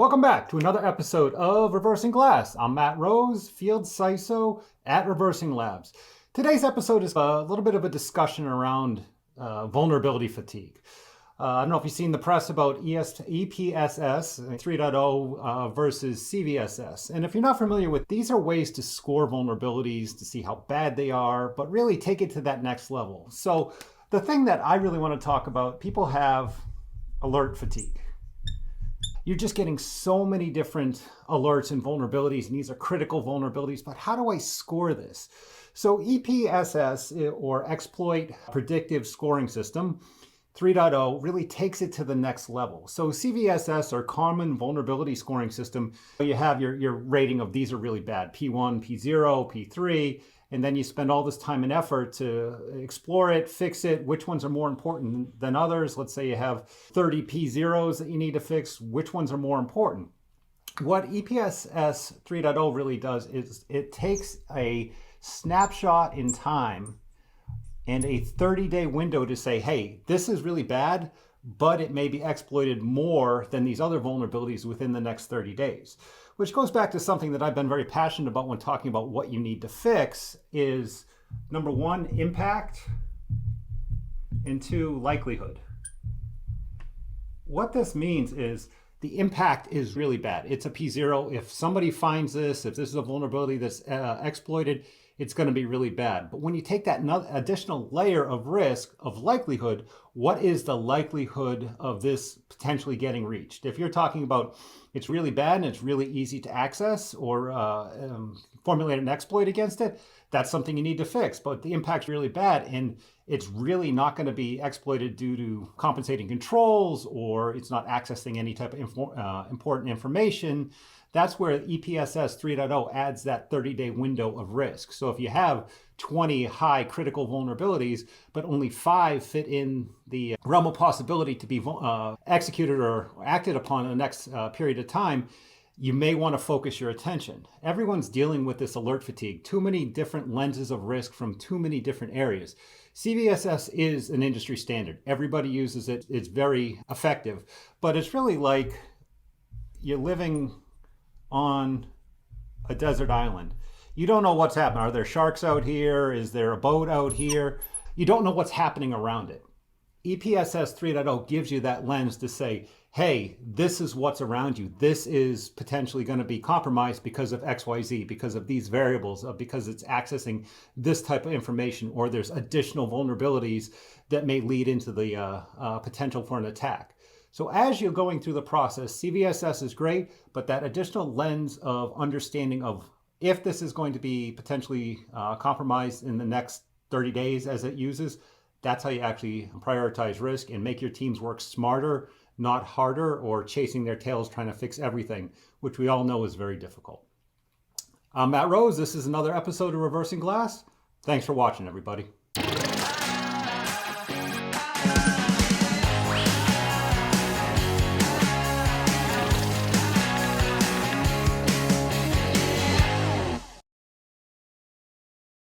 Welcome back to another episode of Reversing Glass. I'm Matt Rose, Field CISO at ReversingLabs. Today's episode is a little bit of a discussion around vulnerability fatigue. I don't know if you've seen the press about EPSS 3.0 versus CVSS. And if you're not familiar with, these are ways to score vulnerabilities, to see how bad they are, but really take it to that next level. So the thing that I really want to talk about, people have alert fatigue. You're just getting so many different alerts and vulnerabilities, and these are critical vulnerabilities, but how do I score this? So EPSS, or Exploit Predictive Scoring System 3.0, really takes it to the next level. So CVSS, or Common Vulnerability Scoring System, you have your rating of these are really bad, P1, P0, P3, and then you spend all this time and effort to explore it, fix it, which ones are more important than others. Let's say you have 30 P0s that you need to fix, which ones are more important? What EPSS 3.0 really does is it takes a snapshot in time and a 30-day window to say, hey, this is really bad, but it may be exploited more than these other vulnerabilities within the next 30 days. Which goes back to something that I've been very passionate about when talking about what you need to fix is, number one, impact, and two, likelihood. What this means is the impact is really bad. It's a P0. If somebody finds this, if this is a vulnerability that's exploited, it's going to be really bad. But when you take that additional layer of risk, of likelihood, what is the likelihood of this potentially getting reached? If you're talking about it's really bad and it's really easy to access or formulate an exploit against it, that's something you need to fix. But the impact's really bad and it's really not going to be exploited due to compensating controls, or it's not accessing any type of important information. That's where EPSS 3.0 adds that 30-day window of risk. So if you have 20 high critical vulnerabilities, but only 5 fit in the realm of possibility to be executed or acted upon in the next period of time, you may want to focus your attention. Everyone's dealing with this alert fatigue, too many different lenses of risk from too many different areas. CVSS is an industry standard. Everybody uses it. It's very effective, but it's really like you're living on a desert island. You don't know what's happening. Are there sharks out here? Is there a boat out here? You don't know what's happening around it. EPSS 3.0 gives you that lens to say, hey, this is what's around you. This is potentially going to be compromised because of XYZ, because of these variables, because it's accessing this type of information, or there's additional vulnerabilities that may lead into the potential for an attack. So as you're going through the process, CVSS is great, but that additional lens of understanding of if this is going to be potentially compromised in the next 30 days as it uses, that's how you actually prioritize risk and make your teams work smarter, not harder, or chasing their tails trying to fix everything, which we all know is very difficult. I'm Matt Rose. This is another episode of Reversing Glass. Thanks for watching, everybody.